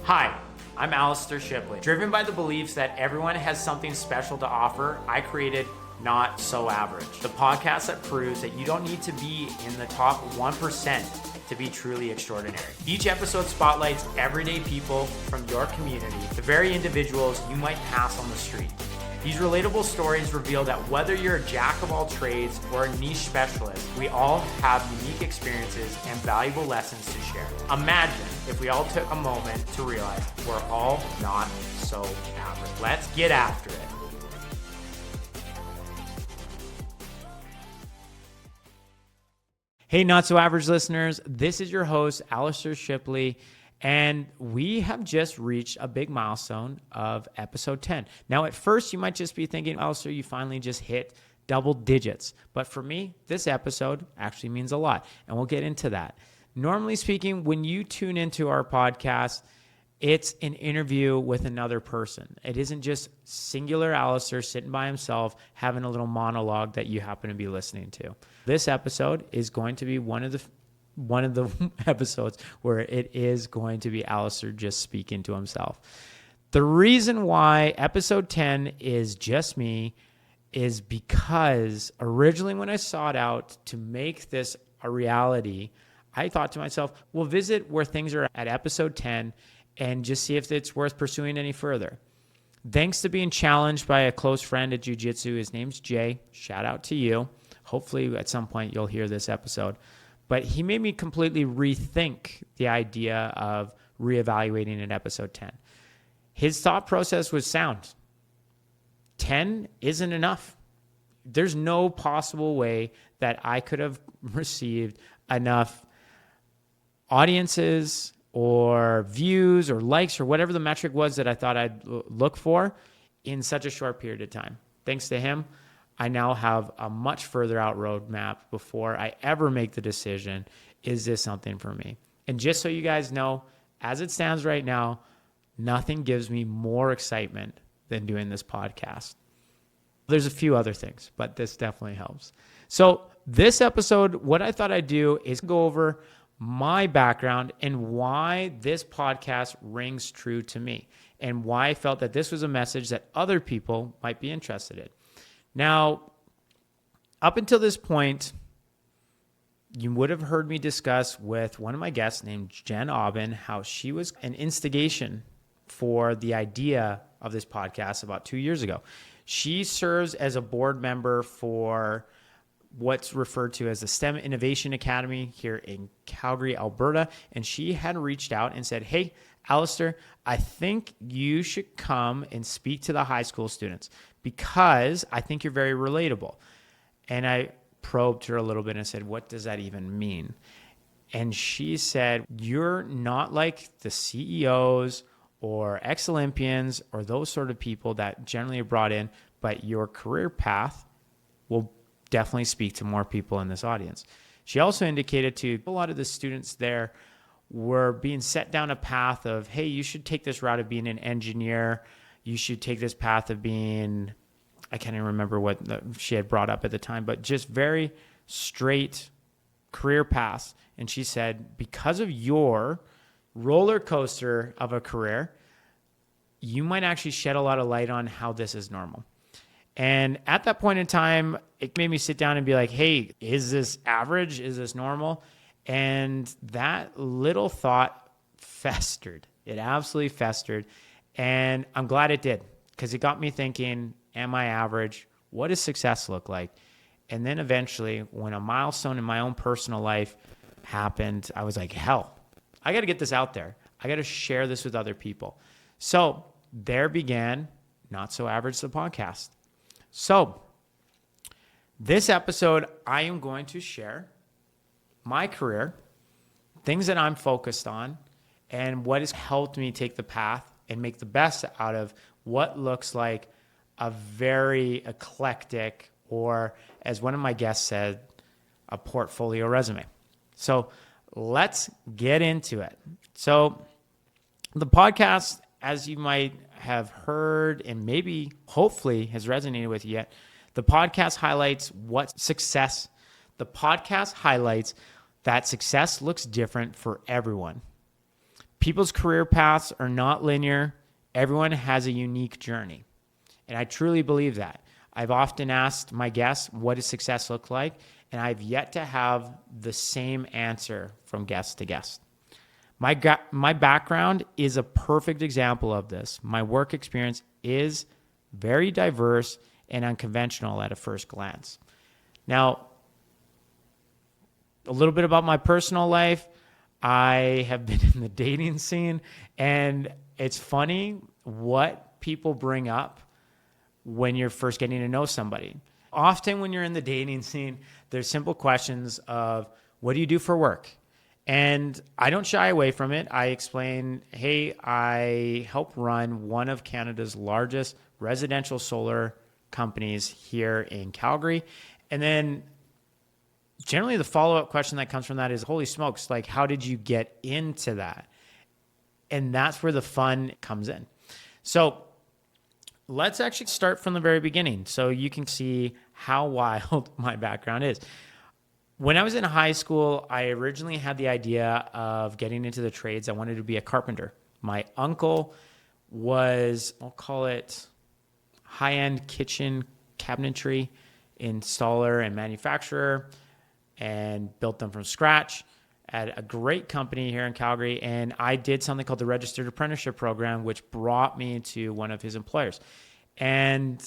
Hi, I'm Alistair Shipley. Driven by the beliefs that everyone has something special to offer, I created Not So Average, the podcast that proves that you don't need to be in the top 1% to be truly extraordinary. Each episode spotlights everyday people from your community, the very individuals you might pass on the street. These relatable stories reveal that whether you're a jack of all trades or a niche specialist, we all have unique experiences and valuable lessons to share. Imagine if we all took a moment to realize we're all not so average. Let's get after it. Hey, Not So Average listeners, this is your host, Alistair Shipley, and we have just reached a big milestone of episode 10. Now, at first, you might just be thinking, Alistair, you finally just hit double digits. But for me, this episode actually means a lot, and we'll get into that. Normally speaking, when you tune into our podcast, it's an interview with another person. It isn't just singular Alistair sitting by himself having a little monologue that you happen to be listening to. This episode is going to be one of the episodes where it is going to be Alistair just speaking to himself. The reason why episode 10 is just me is because originally when I sought out to make this a reality, I thought to myself, we'll visit where things are at episode 10 and just see if it's worth pursuing any further. Thanks to being challenged by a close friend at jiu-jitsu. His name's Jay. Shout out to you. Hopefully at some point you'll hear this episode. But he made me completely rethink the idea of reevaluating at episode 10. His thought process was sound. 10 isn't enough. There's no possible way that I could have received enough audiences or views or likes or whatever the metric was that I thought I'd look for in such a short period of time. Thanks to him, I now have a much further out roadmap before I ever make the decision, is this something for me? And just so you guys know, as it stands right now, nothing gives me more excitement than doing this podcast. There's a few other things, but this definitely helps. So this episode, what I thought I'd do is go over my background and why this podcast rings true to me and why I felt that this was a message that other people might be interested in. Now, up until this point, you would have heard me discuss with one of my guests named Jen Aubin how she was an instigation for the idea of this podcast about 2 years ago. She serves as a board member for what's referred to as the STEM Innovation Academy here in Calgary, Alberta. And she had reached out and said, hey, Alistair, I think you should come and speak to the high school students because I think you're very relatable. And I probed her a little bit and said, what does that even mean? And she said, you're not like the CEOs or ex-Olympians or those sort of people that generally are brought in, but your career path will definitely speak to more people in this audience. She also indicated to a lot of the students there were being set down a path of, hey, you should take this route of being an engineer. You should take this path of being, I can't even remember what she had brought up at the time, but just very straight career paths. And she said, because of your roller coaster of a career, you might actually shed a lot of light on how this is normal. And at that point in time, it made me sit down and be like, hey, is this average? Is this normal? And that little thought festered. It absolutely festered. And I'm glad it did because it got me thinking, am I average? What does success look like? And then eventually, when a milestone in my own personal life happened, I was like, hell, I got to get this out there. I got to share this with other people. So there began Not So Average, the podcast. So this episode, I am going to share my career, things that I'm focused on, and what has helped me take the path and make the best out of what looks like a very eclectic, or as one of my guests said, a portfolio resume. So let's get into it. So the podcast, as you might have heard and maybe hopefully has resonated with you yet, the podcast highlights what success. The podcast highlights that success looks different for everyone. People's career paths are not linear. Everyone has a unique journey. And I truly believe that. I've often asked my guests, what does success look like? And I've yet to have the same answer from guest to guest. My background is a perfect example of this. My work experience is very diverse and unconventional at a first glance. Now, a little bit about my personal life. I have been in the dating scene, and it's funny what people bring up when you're first getting to know somebody. Often when you're in the dating scene, there's simple questions of, what do you do for work? And I don't shy away from it. I explain, hey, I help run one of Canada's largest residential solar companies here in Calgary. And then generally the follow-up question that comes from that is, holy smokes, like, how did you get into that? And that's where the fun comes in. So let's actually start from the very beginning so you can see how wild my background is. When I was in high school, I originally had the idea of getting into the trades. I wanted to be a carpenter. My uncle was, I'll call it, high-end kitchen cabinetry installer and manufacturer, and built them from scratch at a great company here in Calgary. And I did something called the Registered Apprenticeship Program, which brought me to one of his employers. And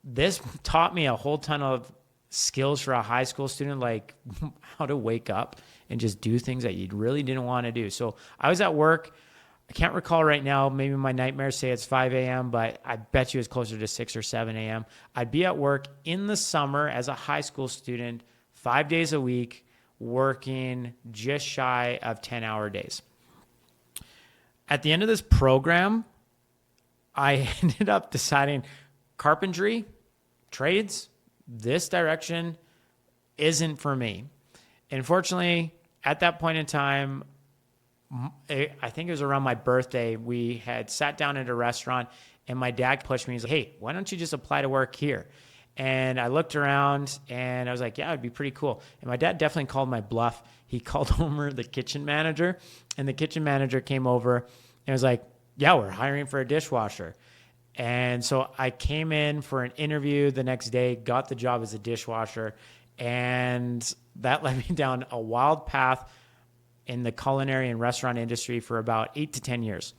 this taught me a whole ton of skills for a high school student, like how to wake up and just do things that you really didn't want to do. So I was at work. I can't recall right now. Maybe my nightmares say it's 5 a.m., but I bet you it's closer to 6 or 7 a.m. I'd be at work in the summer as a high school student, 5 days a week, working just shy of 10-hour days. At the end of this program, I ended up deciding carpentry, trades, this direction isn't for me. Unfortunately, at that point in time, I think it was around my birthday, we had sat down at a restaurant and my dad pushed me. He's like, hey, why don't you just apply to work here? And I looked around and I was like, yeah, it'd be pretty cool. And my dad definitely called my bluff. He called over the kitchen manager, and the kitchen manager came over and was like, yeah, we're hiring for a dishwasher. And so I came in for an interview the next day, got the job as a dishwasher, and that led me down a wild path in the culinary and restaurant industry for about 8 to 10 years.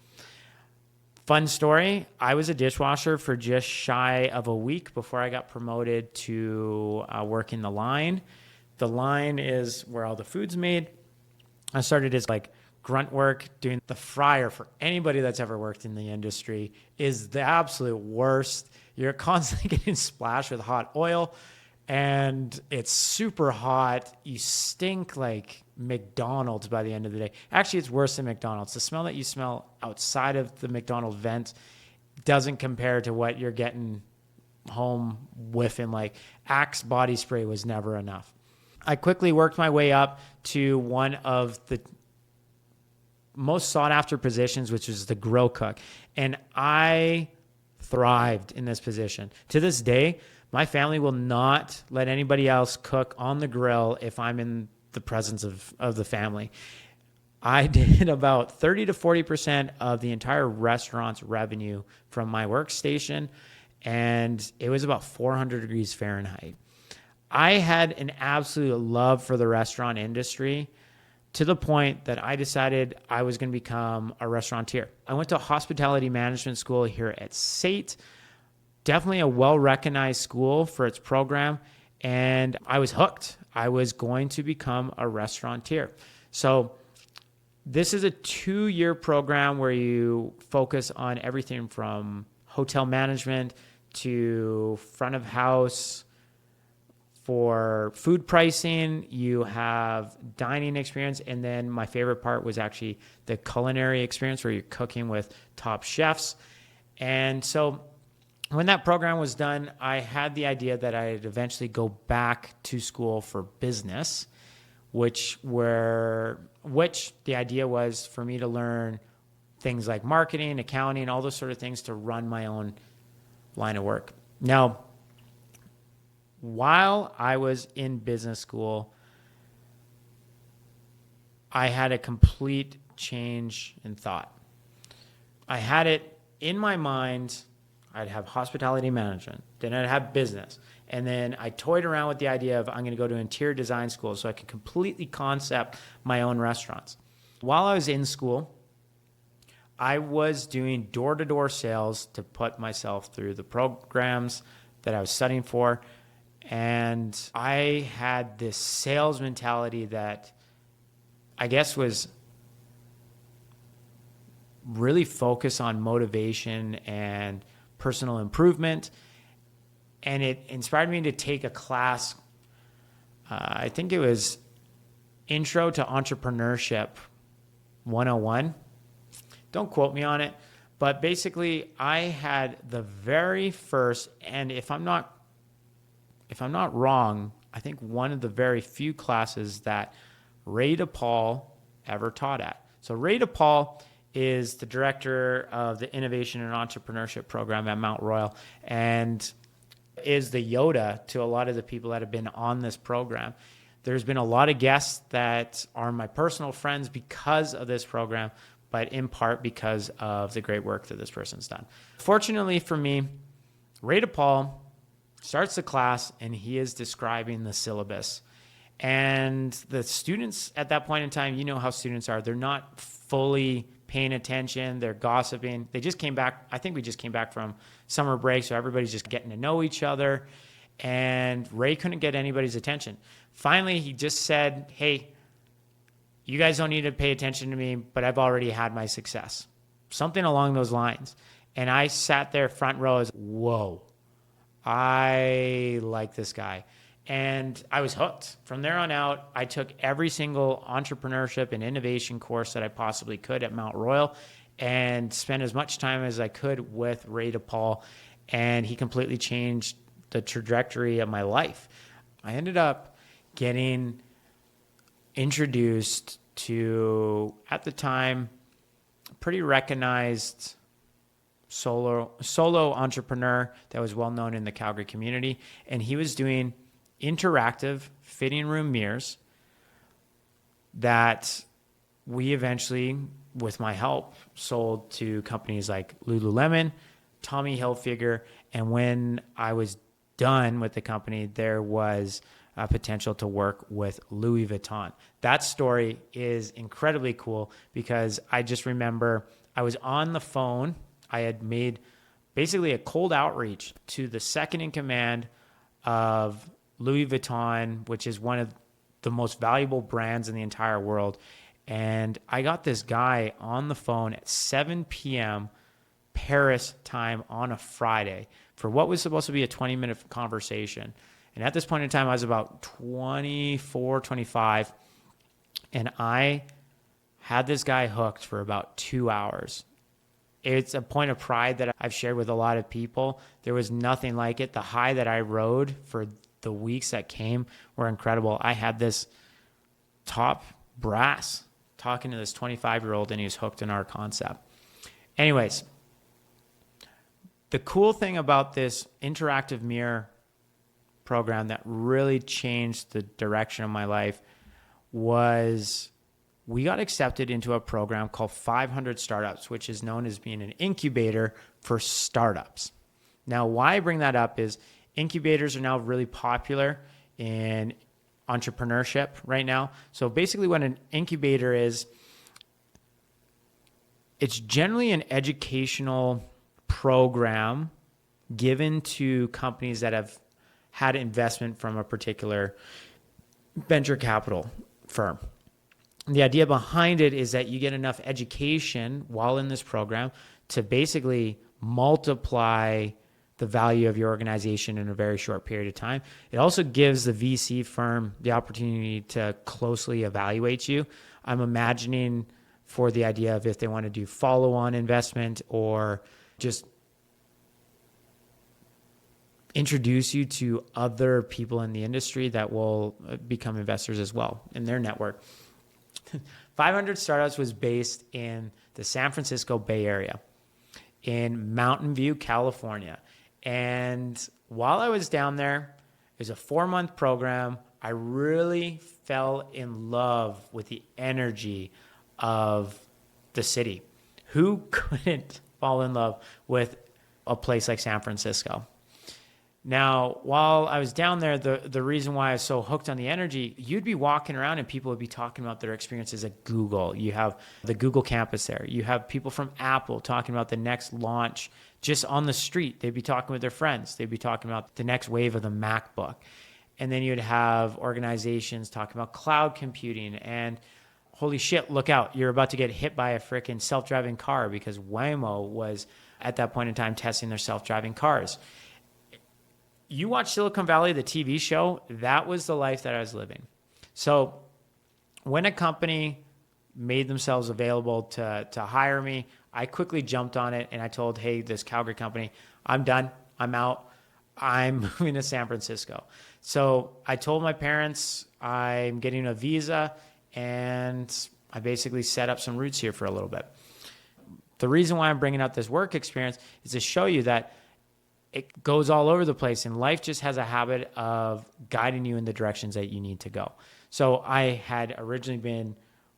Fun story, I was a dishwasher for just shy of a week before I got promoted to working the line. The line is where all the food's made. I started as like grunt work, doing the fryer. For anybody that's ever worked in the industry, is the absolute worst. You're constantly getting splashed with hot oil, and it's super hot. You stink like McDonald's by the end of the day. Actually, it's worse than McDonald's. The smell that you smell outside of the McDonald's vent doesn't compare to what you're getting home whiffing. Like Axe body spray was never enough. I quickly worked my way up to one of the most sought after positions, which was the grill cook. And I thrived in this position. To this day, my family will not let anybody else cook on the grill if I'm in the presence of the family. I did about 30 to 40% of the entire restaurant's revenue from my workstation, and it was about 400 degrees Fahrenheit. I had an absolute love for the restaurant industry to the point that I decided I was going to become a restaurateur. I went to hospitality management school here at SAIT, definitely a well-recognized school for its program, and I was hooked. I was going to become a restaurateur. So this is a 2-year program where you focus on everything from hotel management to front of house. For food pricing, you have dining experience, and then my favorite part was actually the culinary experience where you're cooking with top chefs. And so when that program was done, I had the idea that I'd eventually go back to school for business, which the idea was for me to learn things like marketing, accounting, all those sort of things to run my own line of work. Now, while I was in business school, I had a complete change in thought. I had it in my mind. I'd have hospitality management, then I'd have business. And then I toyed around with the idea of I'm going to go to interior design school so I could completely concept my own restaurants. While I was in school, I was doing door-to-door sales to put myself through the programs that I was studying for. And I had this sales mentality that I guess was really focused on motivation and personal improvement. And it inspired me to take a class. I think it was Intro to Entrepreneurship 101. Don't quote me on it. But basically, I had the very first, and if I'm not wrong, I think one of the very few classes that Ray DePaul ever taught at. So Ray DePaul is the director of the Innovation and Entrepreneurship program at Mount Royal and is the Yoda to a lot of the people that have been on this program. There's been a lot of guests that are my personal friends because of this program, but in part because of the great work that this person's done. Fortunately for me, Ray DePaul starts the class and he is describing the syllabus. And the students at that point in time, you know how students are. They're not fully paying attention. They're gossiping. They just came back. I think we just came back from summer break, so everybody's just getting to know each other. And Ray couldn't get anybody's attention. Finally, he just said, hey, you guys don't need to pay attention to me, but I've already had my success. Something along those lines. And I sat there front row as, whoa, I like this guy. And I was hooked. From there on out, I took every single entrepreneurship and innovation course that I possibly could at Mount Royal and spent as much time as I could with Ray DePaul. And he completely changed the trajectory of my life. I ended up getting introduced to, at the time, a pretty recognized solo entrepreneur that was well known in the Calgary community. And he was doing interactive fitting room mirrors that we eventually, with my help, sold to companies like Lululemon, Tommy Hilfiger, and when I was done with the company, there was a potential to work with Louis Vuitton. That story is incredibly cool because I just remember I was on the phone. I had made basically a cold outreach to the second in command of Louis Vuitton, which is one of the most valuable brands in the entire world. And I got this guy on the phone at 7 p.m. Paris time on a Friday for what was supposed to be a 20-minute conversation. And at this point in time, I was about 24, 25. And I had this guy hooked for about 2 hours. It's a point of pride that I've shared with a lot of people. There was nothing like it. The high that I rode for the weeks that came were incredible. I had this top brass talking to this 25-year-old, and he was hooked in our concept. Anyways, the cool thing about this interactive mirror program that really changed the direction of my life was we got accepted into a program called 500 Startups, which is known as being an incubator for startups. Now, why I bring that up is incubators are now really popular in entrepreneurship right now. So basically what an incubator is, it's generally an educational program given to companies that have had investment from a particular venture capital firm. The idea behind it is that you get enough education while in this program to basically multiply the value of your organization in a very short period of time. It also gives the VC firm the opportunity to closely evaluate you. I'm imagining for the idea of if they want to do follow-on investment or just introduce you to other people in the industry that will become investors as well in their network. 500 Startups was based in the San Francisco Bay Area in Mountain View, California. And while I was down there, it was a 4-month program. I really fell in love with the energy of the city. Who couldn't fall in love with a place like San Francisco? Now, while I was down there, the reason why I was so hooked on the energy, you'd be walking around and people would be talking about their experiences at Google. You have the Google campus there. You have people from Apple talking about the next launch just on the street. They'd be talking with their friends. They'd be talking about the next wave of the MacBook. And then you'd have organizations talking about cloud computing and holy shit, look out. You're about to get hit by a freaking self-driving car because Waymo was at that point in time testing their self-driving cars. You watch Silicon Valley, the TV show, that was the life that I was living. So when a company made themselves available to hire me, I quickly jumped on it and I told, hey, this Calgary company, I'm done. I'm out. I'm moving to San Francisco. So I told my parents I'm getting a visa and I basically set up some roots here for a little bit. The reason why I'm bringing up this work experience is to show you that it goes all over the place and life just has a habit of guiding you in the directions that you need to go. So I had originally been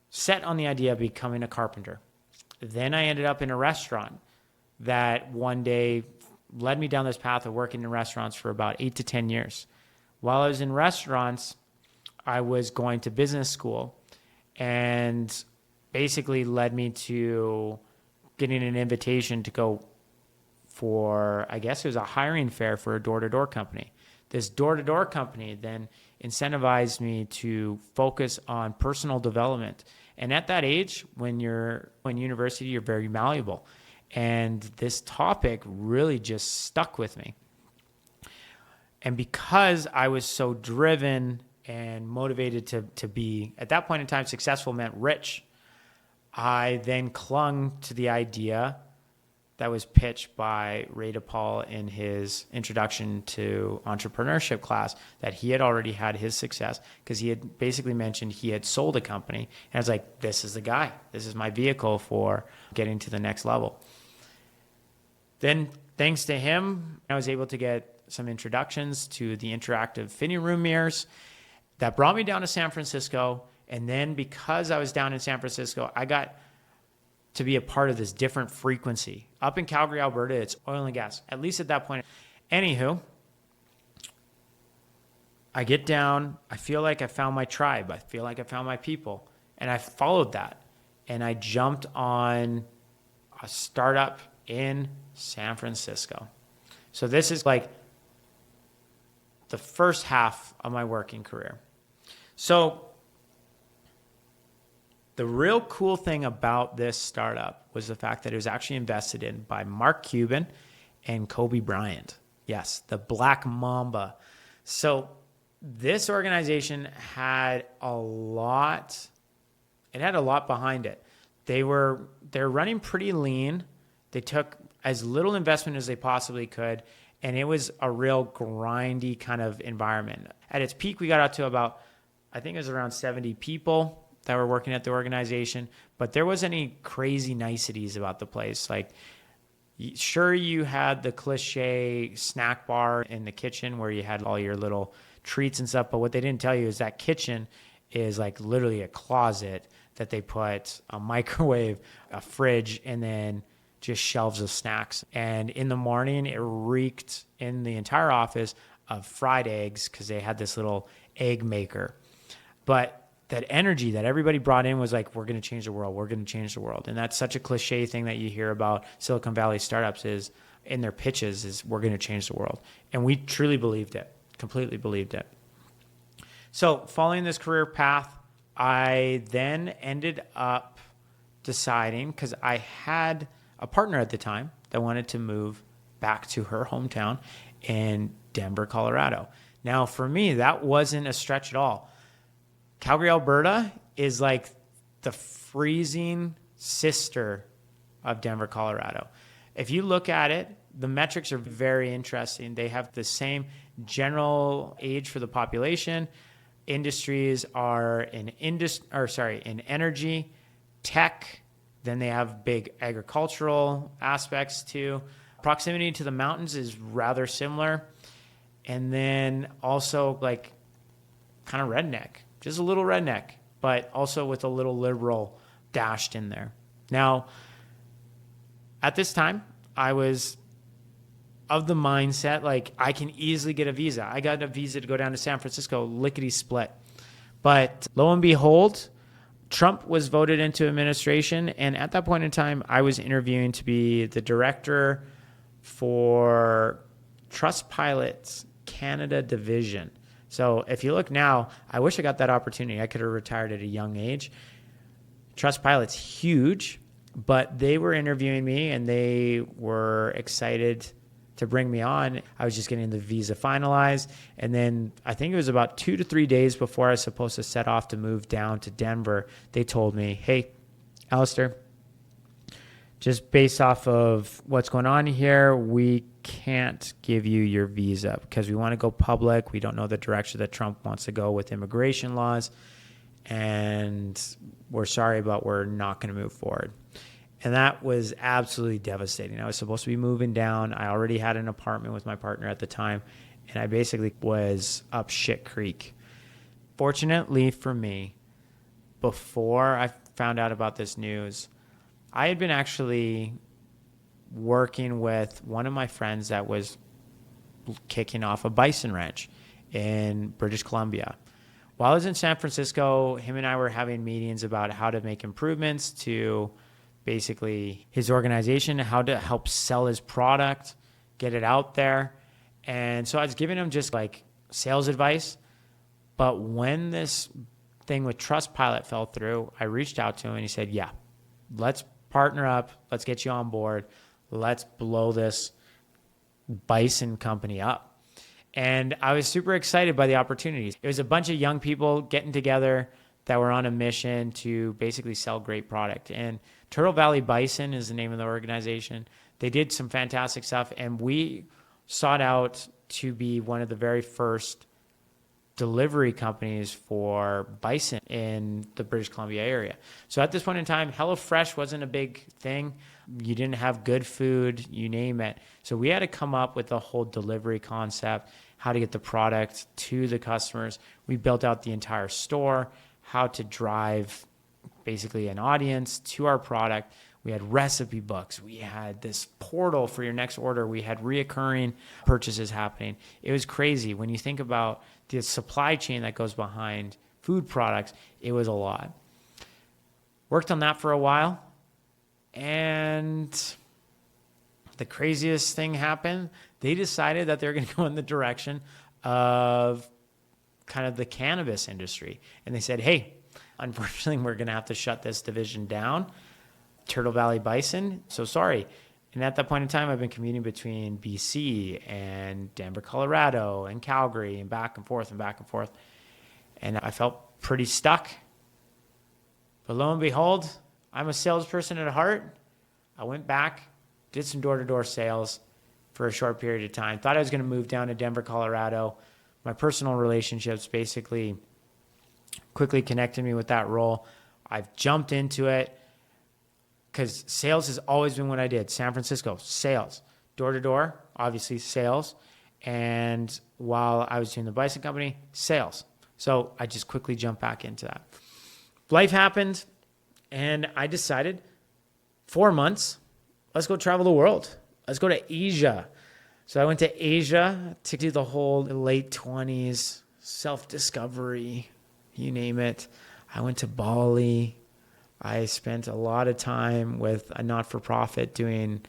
set on the idea of becoming a carpenter. Then I ended up in a restaurant that one day led me down this path of working in restaurants for about 8 to 10 years. While I was in restaurants, I was going to business school and basically led me to getting an invitation to go for, I guess it was a hiring fair for a door-to-door company. This door-to-door company then incentivized me to focus on personal development. And at that age, when you're in university, you're very malleable. And this topic really just stuck with me. And because I was so driven and motivated to be, at that point in time, successful meant rich, I then clung to the idea that was pitched by Ray DePaul in his introduction to entrepreneurship class, that he had already had his success because he had basically mentioned he had sold a company. And I was like, this is the guy. This is my vehicle for getting to the next level. Then thanks to him, I was able to get some introductions to the interactive fitting room mirrors that brought me down to San Francisco. And then because I was down in San Francisco, I got to be a part of this different frequency. Up in Calgary, Alberta, it's oil and gas, at least at that point. Anywho, I get down, I feel like I found my tribe. I feel like I found my people. And I followed that. And I jumped on a startup in San Francisco. So this is like the first half of my working career. So the real cool thing about this startup was the fact that it was actually invested in by Mark Cuban and Kobe Bryant. Yes, the Black Mamba. So this organization had a lot, it had a lot behind it. They're running pretty lean. They took as little investment as they possibly could, and it was a real grindy kind of environment. At its peak, we got out to about, I think it was around 70 people that were working at the organization, but there wasn't any crazy niceties about the place. Like, sure, you had the cliche snack bar in the kitchen where you had all your little treats and stuff, but what they didn't tell you is that kitchen is like literally a closet that they put a microwave, a fridge, and then just shelves of snacks. And in the morning, it reeked in the entire office of fried eggs because they had this little egg maker. But that energy that everybody brought in was like, we're going to change the world. We're going to change the world. And that's such a cliche thing that you hear about Silicon Valley startups is in their pitches is we're going to change the world. And we truly believed it, completely believed it. So following this career path, I then ended up deciding, because I had a partner at the time that wanted to move back to her hometown in Denver, Colorado. Now, for me, that wasn't a stretch at all. Calgary, Alberta is like the freezing sister of Denver, Colorado. If you look at it, the metrics are very interesting. They have the same general age for the population. Industries are in energy, tech. Then they have big agricultural aspects too. Proximity to the mountains is rather similar. And then also like kind of redneck, just a little redneck, but also with a little liberal dashed in there. Now, at this time, I was of the mindset, like, I can easily get a visa. I got a visa to go down to San Francisco, lickety split. But lo and behold, Trump was voted into administration. And at that point in time, I was interviewing to be the director for Trustpilot's Canada division. So if you look now, I wish I got that opportunity. I could have retired at a young age. Trustpilot's huge, but they were interviewing me and they were excited to bring me on. I was just getting the visa finalized. And then I think it was about 2 to 3 days before I was supposed to set off to move down to Denver. They told me, hey, Alistair, just based off of what's going on here, we can't give you your visa because we want to go public. We don't know the direction that Trump wants to go with immigration laws. And we're sorry, but we're not going to move forward. And that was absolutely devastating. I was supposed to be moving down. I already had an apartment with my partner at the time, and I basically was up shit creek. Fortunately for me, before I found out about this news, I had been actually working with one of my friends that was kicking off a bison ranch in British Columbia. While I was in San Francisco, him and I were having meetings about how to make improvements to basically his organization, how to help sell his product, get it out there. And so I was giving him just like sales advice. But when this thing with Trustpilot fell through, I reached out to him and he said, yeah, let's partner up. Let's get you on board. Let's blow this bison company up. And I was super excited by the opportunities. It was a bunch of young people getting together that were on a mission to basically sell great product. And Turtle Valley Bison is the name of the organization. They did some fantastic stuff, and we sought out to be one of the very first delivery companies for bison in the British Columbia area. So at this point in time, HelloFresh wasn't a big thing. You didn't have good food, you name it. So we had to come up with a whole delivery concept, how to get the product to the customers. We built out the entire store, how to drive basically an audience to our product. We had recipe books. We had this portal for your next order. We had reoccurring purchases happening. It was crazy. When you think about the supply chain that goes behind food products, it was a lot. Worked on that for a while. And the craziest thing happened. They decided that they're going to go in the direction of kind of the cannabis industry. And they said, hey, unfortunately, we're going to have to shut this division down, Turtle Valley Bison. So sorry. And at that point in time, I've been commuting between BC and Denver, Colorado, and Calgary, and back and forth and back and forth. And I felt pretty stuck. But lo and behold, I'm a salesperson at heart. I went back, did some door-to-door sales for a short period of time. Thought I was going to move down to Denver, Colorado. My personal relationships basically quickly connected me with that role. I've jumped into it because sales has always been what I did. San Francisco, sales. Door-to-door, obviously sales. And while I was doing the bison company, sales. So I just quickly jumped back into that. Life happened, and I decided 4 months, let's go travel the world. Let's go to Asia. So I went to Asia to do the whole late 20s, self-discovery, you name it. I went to Bali. I spent a lot of time with a not-for-profit doing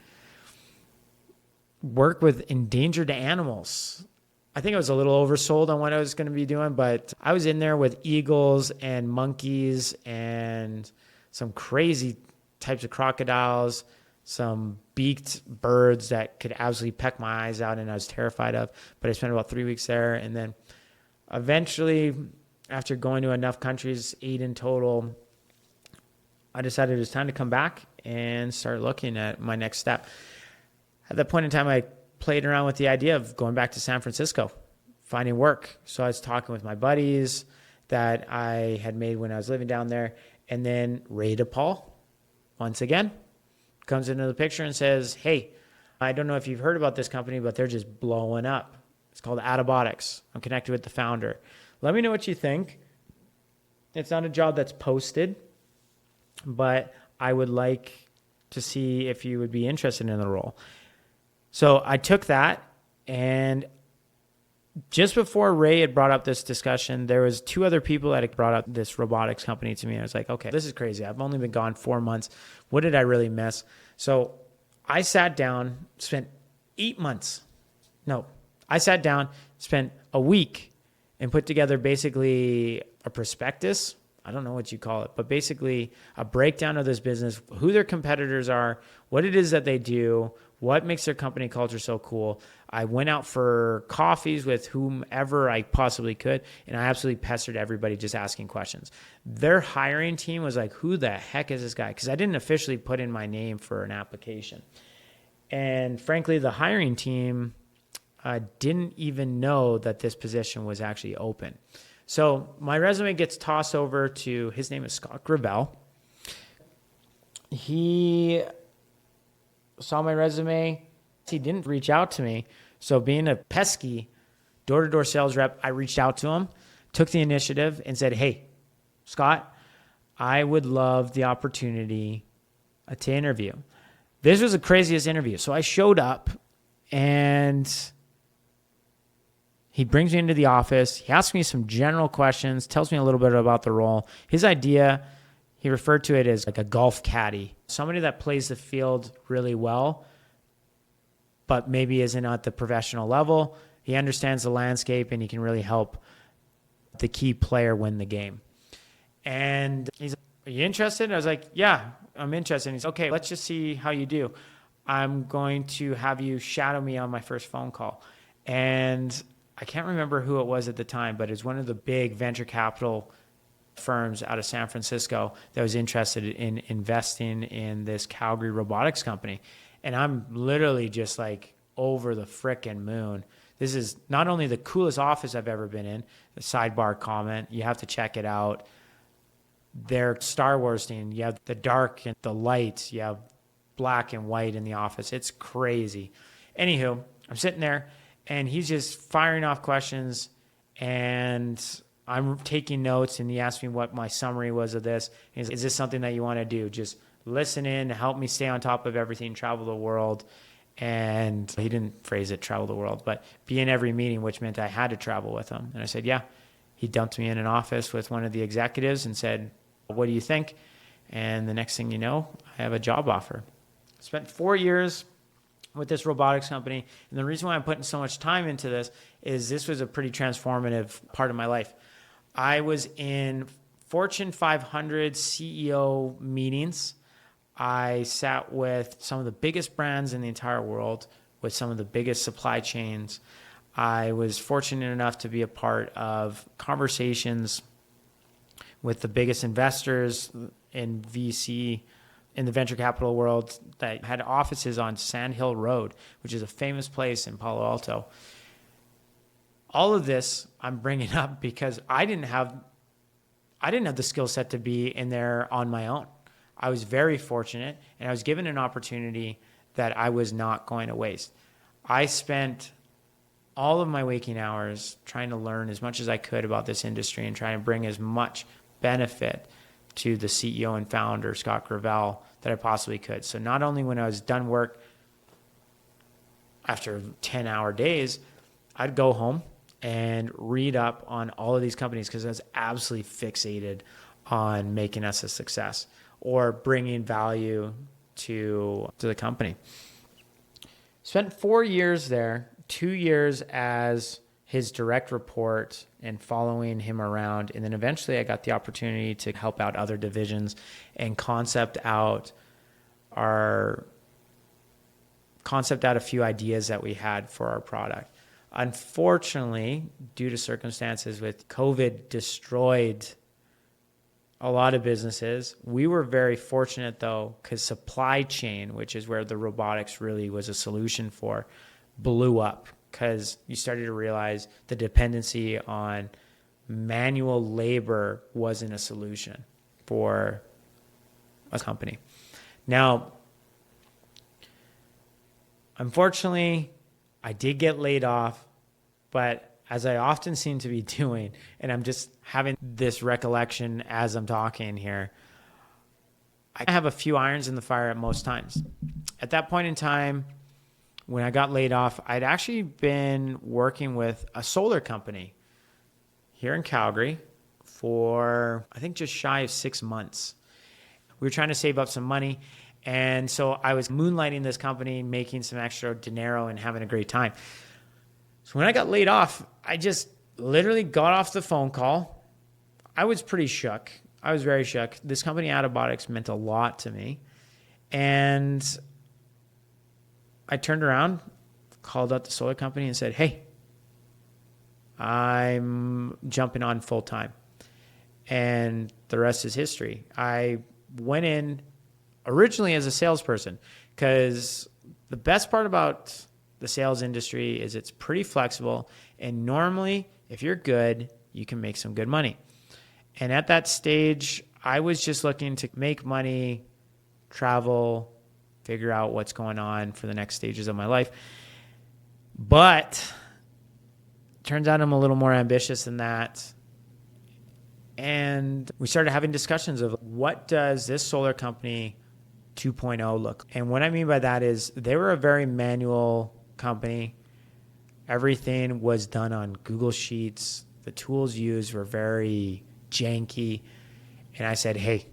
work with endangered animals. I think I was a little oversold on what I was going to be doing, but I was in there with eagles and monkeys and some crazy types of crocodiles, some beaked birds that could absolutely peck my eyes out and I was terrified of. But I spent about 3 weeks there. And then eventually, after going to enough countries, 8 in total, I decided it was time to come back and start looking at my next step. At that point in time, I played around with the idea of going back to San Francisco, finding work. So I was talking with my buddies that I had made when I was living down there. And then Ray DePaul, once again, comes into the picture and says, hey, I don't know if you've heard about this company, but they're just blowing up. It's called Attabotics. I'm connected with the founder. Let me know what you think. It's not a job that's posted, but I would like to see if you would be interested in the role. So I took that, and just before Ray had brought up this discussion, there was 2 other people that had brought up this robotics company to me. I was like, okay, this is crazy. I've only been gone 4 months. What did I really miss? So I sat down, spent 8 months. No, I sat down, spent a week, and put together basically a prospectus. I don't know what you call it, but basically a breakdown of this business, who their competitors are, what it is that they do, what makes their company culture so cool. I went out for coffees with whomever I possibly could, and I absolutely pestered everybody just asking questions. Their hiring team was like, who the heck is this guy? Because I didn't officially put in my name for an application. And frankly, the hiring team didn't even know that this position was actually open. So my resume gets tossed over to, his name is Scott Gravel. He saw my resume. He didn't reach out to me. So being a pesky door-to-door sales rep, I reached out to him, took the initiative, and said, hey, Scott, I would love the opportunity to interview. This was the craziest interview. So I showed up, and he brings me into the office. He asks me some general questions, tells me a little bit about the role. His idea, he referred to it as like a golf caddy, somebody that plays the field really well, but maybe isn't at the professional level. He understands the landscape, and he can really help the key player win the game. And he's like, are you interested? I was like, yeah, I'm interested. And he's okay, let's just see how you do. I'm going to have you shadow me on my first phone call. And I can't remember who it was at the time, but it's one of the big venture capital firms out of San Francisco that was interested in investing in this Calgary robotics company. And I'm literally just like over the frickin' moon. This is not only the coolest office I've ever been in, the sidebar comment, you have to check it out. Their Star Wars theme, you have the dark and the light, you have black and white in the office. It's crazy. Anywho, I'm sitting there, and he's just firing off questions, and I'm taking notes, and he asked me what my summary was of this. He's like, is this something that you want to do? Just listen in, help me stay on top of everything, travel the world. And he didn't phrase it travel the world, but be in every meeting, which meant I had to travel with him. And I said, yeah. He dumped me in an office with one of the executives and said, what do you think? And the next thing you know, I have a job offer. Spent 4 years with this robotics company. And the reason why I'm putting so much time into this was a pretty transformative part of my life. I was in Fortune 500 CEO meetings. I sat with some of the biggest brands in the entire world, with some of the biggest supply chains. I was fortunate enough to be a part of conversations with the biggest investors in VC, in the venture capital world, that had offices on Sand Hill Road, which is a famous place in Palo Alto. All of this I'm bringing up because I didn't have the skill set to be in there on my own. I was very fortunate, and I was given an opportunity that I was not going to waste. I spent all of my waking hours trying to learn as much as I could about this industry and trying to bring as much benefit to the CEO and founder, Scott Gravel, that I possibly could. So not only when I was done work after 10-hour days, I'd go home and read up on all of these companies because I was absolutely fixated on making us a success or bringing value to the company. Spent 4 years there, 2 years as his direct report and following him around. And then eventually I got the opportunity to help out other divisions and concept out a few ideas that we had for our product. Unfortunately, due to circumstances with COVID, destroyed a lot of businesses. We were very fortunate though, because supply chain, which is where the robotics really was a solution for, blew up because you started to realize the dependency on manual labor wasn't a solution for a company. Now, unfortunately, I did get laid off, but as I often seem to be doing, and I'm just having this recollection as I'm talking here, I have a few irons in the fire at most times. At that point in time, when I got laid off, I'd actually been working with a solar company here in Calgary for, I think, just shy of 6 months. We were trying to save up some money. And so I was moonlighting this company, making some extra dinero and having a great time. So when I got laid off, I just literally got off the phone call. I was pretty shook. I was very shook. This company, Attabotics, meant a lot to me. And I turned around, called out the solar company and said, hey, I'm jumping on full time. And the rest is history. I went in originally as a salesperson because the best part about the sales industry is it's pretty flexible. And normally, if you're good, you can make some good money. And at that stage, I was just looking to make money, travel, figure out what's going on for the next stages of my life. But turns out I'm a little more ambitious than that. And we started having discussions of what does this solar company 2.0 look like? And what I mean by that is they were a very manual company. Everything was done on Google Sheets. The tools used were very janky. And I said, hey,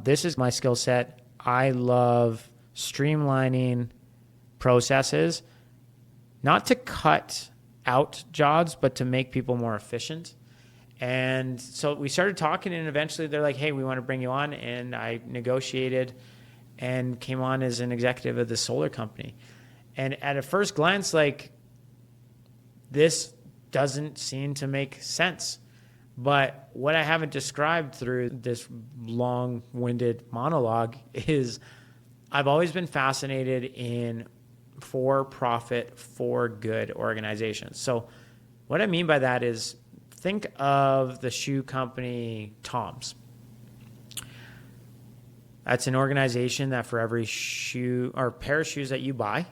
this is my skill set. I love streamlining processes, not to cut out jobs, but to make people more efficient. And so we started talking, and eventually they're like, hey, we want to bring you on. And I negotiated and came on as an executive of the solar company. And at a first glance, like, this doesn't seem to make sense. But what I haven't described through this long-winded monologue is I've always been fascinated in for-profit, for-good organizations. So what I mean by that is think of the shoe company Tom's. That's an organization that for every shoe or pair of shoes that you buy,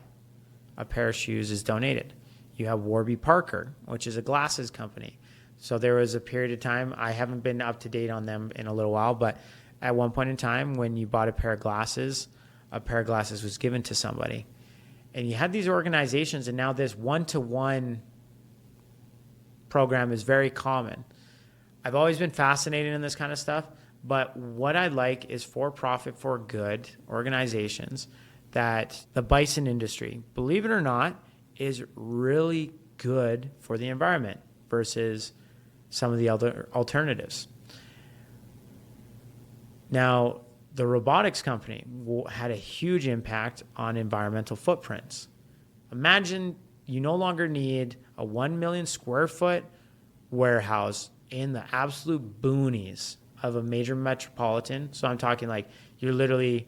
a pair of shoes is donated. You have Warby Parker, which is a glasses company. So there was a period of time, I haven't been up to date on them in a little while, but at one point in time when you bought a pair of glasses was given to somebody. And you had these organizations, and now this one-to-one program is very common. I've always been fascinated in this kind of stuff, but what I like is for-profit, for-good organizations that the bison industry, believe it or not, is really good for the environment versus some of the other alternatives. Now, the robotics company had a huge impact on environmental footprints. Imagine you no longer need a 1 million square foot warehouse in the absolute boonies of a major metropolitan. So I'm talking like you're literally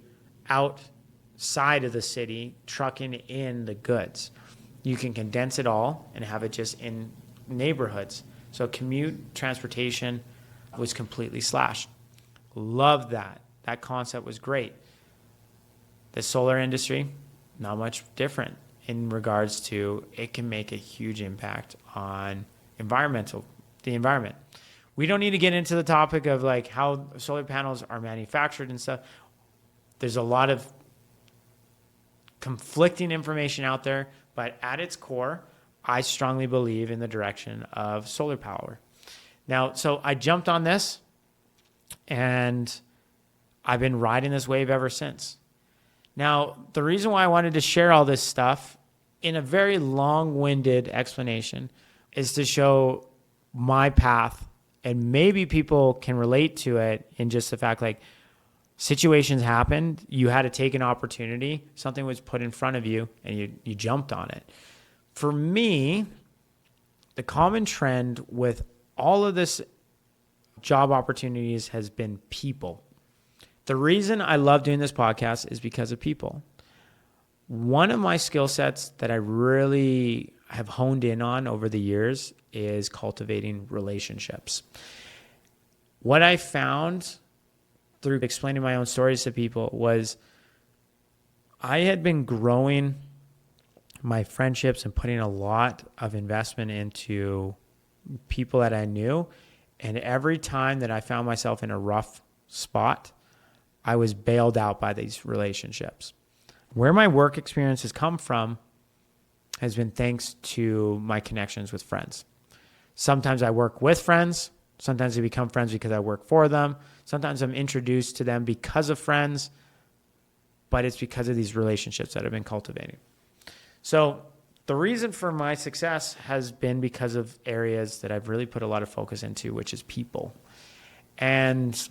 outside of the city trucking in the goods. You can condense it all and have it just in neighborhoods. So commute transportation was completely slashed. Loved that. That concept was great. The solar industry, not much different in regards to it can make a huge impact on the environment. We don't need to get into the topic of like how solar panels are manufactured and stuff. There's a lot of conflicting information out there, but at its core, I strongly believe in the direction of solar power. Now, so I jumped on this and I've been riding this wave ever since. Now, the reason why I wanted to share all this stuff in a very long-winded explanation is to show my path, and maybe people can relate to it in just the fact like situations happened, you had to take an opportunity, something was put in front of you, and you jumped on it. For me, the common trend with all of this job opportunities has been people. The reason I love doing this podcast is because of people. One of my skill sets that I really have honed in on over the years is cultivating relationships. What I found through explaining my own stories to people was I had been growing my friendships and putting a lot of investment into people that I knew. And every time that I found myself in a rough spot, I was bailed out by these relationships. Where my work experience has come from has been thanks to my connections with friends. Sometimes I work with friends. Sometimes I become friends because I work for them. Sometimes I'm introduced to them because of friends, but it's because of these relationships that I've been cultivating. So the reason for my success has been because of areas that I've really put a lot of focus into, which is people. And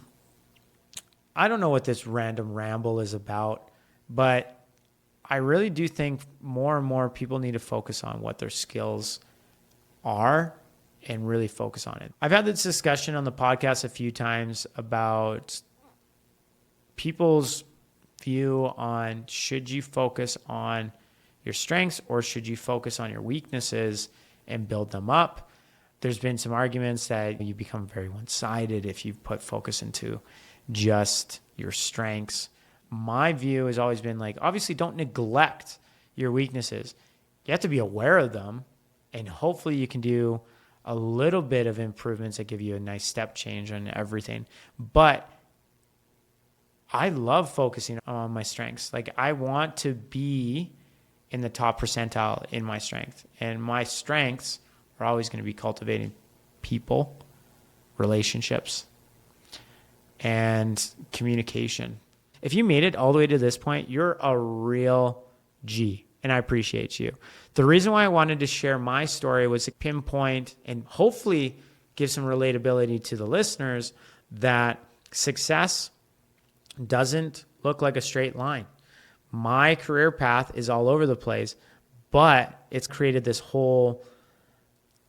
I don't know what this random ramble is about, but I really do think more and more people need to focus on what their skills are and really focus on it. I've had this discussion on the podcast a few times about people's view on should you focus on your strengths or should you focus on your weaknesses and build them up. There's been some arguments that you become very one-sided if you put focus into just your strengths. My view has always been like, obviously don't neglect your weaknesses. You have to be aware of them, and hopefully you can do a little bit of improvements that give you a nice step change on everything. But I love focusing on my strengths. Like, I want to be in the top percentile in my strength. And my strengths are always going to be cultivating people, relationships, and communication. If you made it all the way to this point, you're a real G, and I appreciate you. The reason why I wanted to share my story was to pinpoint and hopefully give some relatability to the listeners that success doesn't look like a straight line. My career path is all over the place, but it's created this whole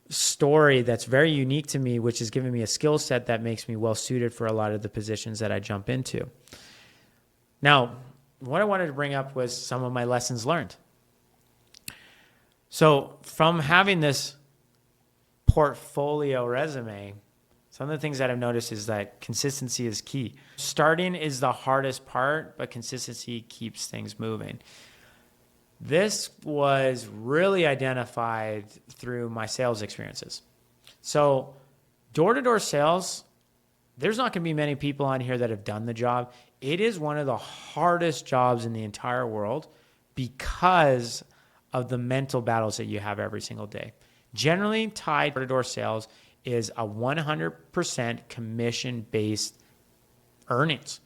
story that's very unique to me, which has given me a skill set that makes me well suited for a lot of the positions that I jump into. Now, what I wanted to bring up was some of my lessons learned. So from having this portfolio resume, some of the things that I've noticed is that consistency is key. Starting is the hardest part, but consistency keeps things moving. This was really identified through my sales experiences. So door-to-door sales, there's not going to be many people on here that have done the job. It is one of the hardest jobs in the entire world because of the mental battles that you have every single day. Generally tied to door-to-door sales is a 100% commission-based earnings.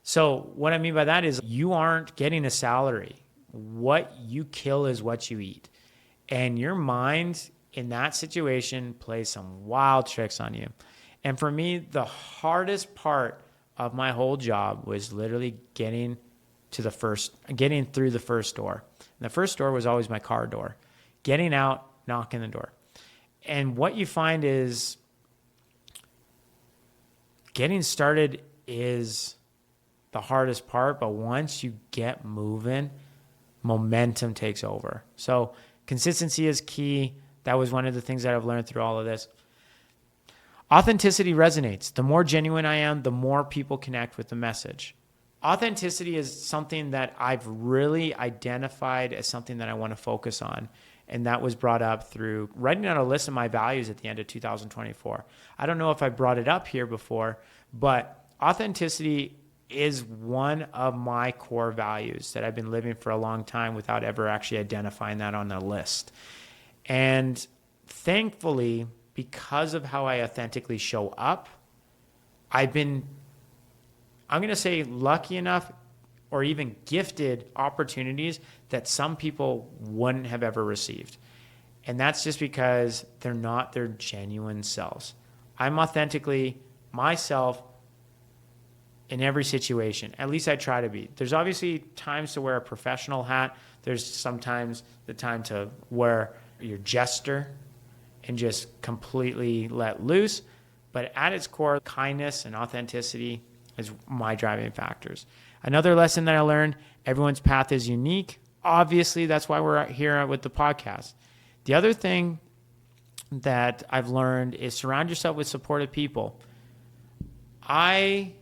So what I mean by that is you aren't getting a salary. What you kill is what you eat. And your mind in that situation plays some wild tricks on you. And for me, the hardest part of my whole job was literally getting through the first door. And the first door was always my car door. Getting out, knocking the door. And what you find is getting started is the hardest part, but once you get moving, momentum takes over. So consistency is key. That was one of the things that I've learned through all of this. Authenticity resonates. The more genuine I am, the more people connect with the message. Authenticity is something that I've really identified as something that I want to focus on. And that was brought up through writing down a list of my values at the end of 2024. I don't know if I brought it up here before, but authenticity is one of my core values that I've been living for a long time without ever actually identifying that on the list. And thankfully, because of how I authentically show up, I've been, I'm going to say, lucky enough or even gifted opportunities that some people wouldn't have ever received. And that's just because they're not their genuine selves. I'm authentically myself in every situation. At least I try to be. There's obviously times to wear a professional hat. There's sometimes the time to wear your jester and just completely let loose. But at its core, kindness and authenticity is my driving factors. Another lesson that I learned, everyone's path is unique. Obviously, that's why we're here with the podcast. The other thing that I've learned is surround yourself with supportive people. I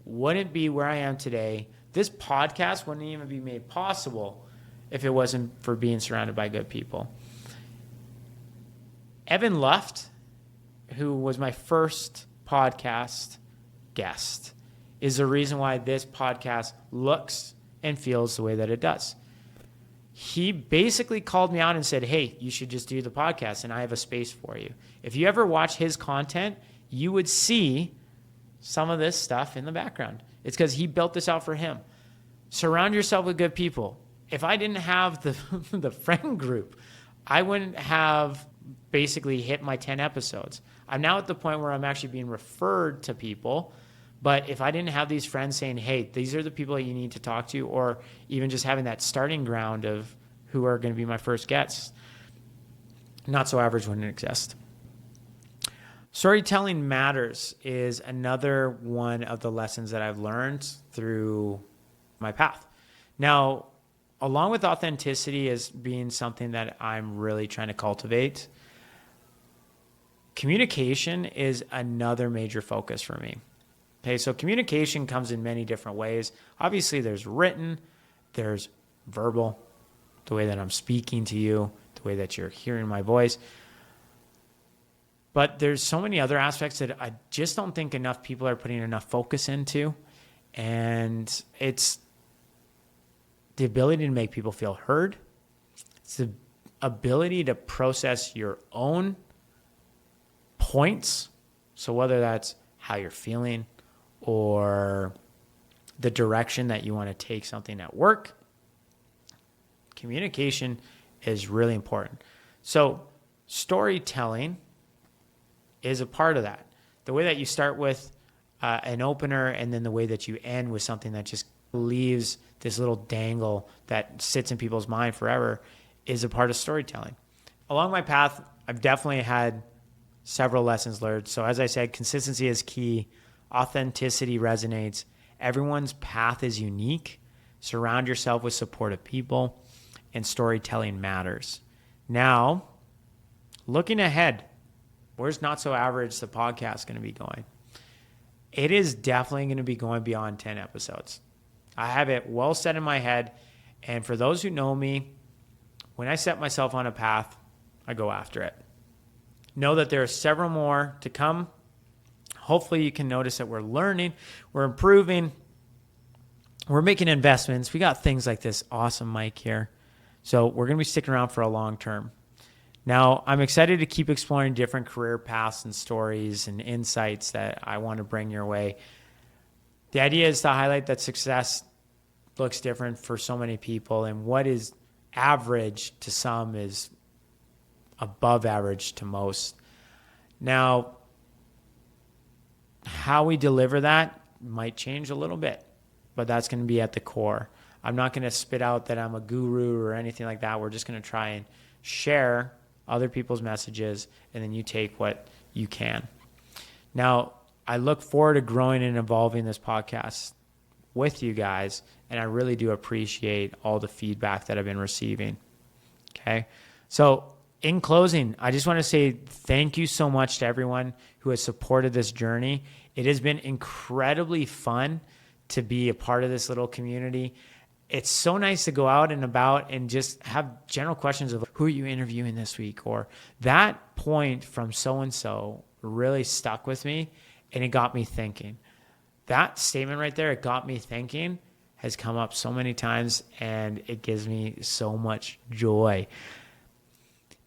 wouldn't be where I am today. This podcast wouldn't even be made possible if it wasn't for being surrounded by good people. Evan Luft, who was my first podcast guest, is the reason why this podcast looks and feels the way that it does. He basically called me out and said, hey, you should just do the podcast and I have a space for you. If you ever watch his content, you would see some of this stuff in the background. It's because he built this out for him. Surround yourself with good people. If I didn't have the friend group, I wouldn't have basically hit my 10 episodes. I'm now at the point where I'm actually being referred to people. But if I didn't have these friends saying, hey, these are the people that you need to talk to, or even just having that starting ground of who are going to be my first guests, Not So Average wouldn't exist. Storytelling matters is another one of the lessons that I've learned through my path. Now, along with authenticity as being something that I'm really trying to cultivate, communication is another major focus for me. Okay, so communication comes in many different ways. Obviously, there's written, there's verbal, the way that I'm speaking to you, the way that you're hearing my voice. But there's so many other aspects that I just don't think enough people are putting enough focus into. And it's the ability to make people feel heard. It's the ability to process your own points. So whether that's how you're feeling or the direction that you want to take something at work, communication is really important. So storytelling is a part of that. The way that you start with an opener and then the way that you end with something that just leaves this little dangle that sits in people's mind forever is a part of storytelling. Along my path, I've definitely had several lessons learned. So as I said, consistency is key. Authenticity resonates. Everyone's path is unique. Surround yourself with supportive people, and storytelling matters. Now, looking ahead, where's Not So Average, the podcast, going to be going? It is definitely going to be going beyond 10 episodes. I have it well set in my head. And for those who know me, when I set myself on a path, I go after it. Know that there are several more to come. Hopefully you can notice that we're learning, we're improving, we're making investments. We got things like this awesome mic here. So we're going to be sticking around for a long term. Now, I'm excited to keep exploring different career paths and stories and insights that I want to bring your way. The idea is to highlight that success looks different for so many people, and what is average to some is above average to most. Now, how we deliver that might change a little bit, but that's going to be at the core. I'm not going to spit out that I'm a guru or anything like that. We're just going to try and share other people's messages, and then you take what you can. Now, I look forward to growing and evolving this podcast with you guys, and I really do appreciate all the feedback that I've been receiving. Okay? So, in closing, I just want to say thank you so much to everyone who has supported this journey. It has been incredibly fun to be a part of this little community. It's so nice to go out and about and just have general questions of who are you interviewing this week, or that point from so-and-so really stuck with me, and it got me thinking. That statement right there, it got me thinking, has come up so many times, and it gives me so much joy.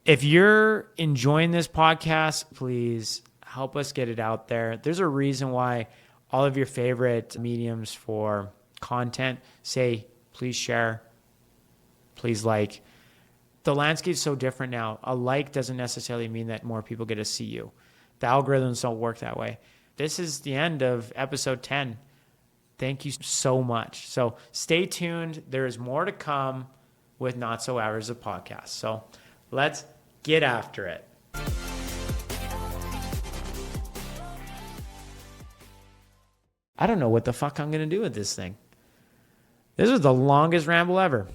If you're enjoying this podcast, please help us get it out there. There's a reason why all of your favorite mediums for content say, please share, please like. The landscape's so different now. A like doesn't necessarily mean that more people get to see you. The algorithms don't work that way. This is the end of episode 10. Thank you so much. So stay tuned. There is more to come with Not So Avg, the podcast. So let's get after it. I don't know what the fuck I'm going to do with this thing. This was the longest ramble ever.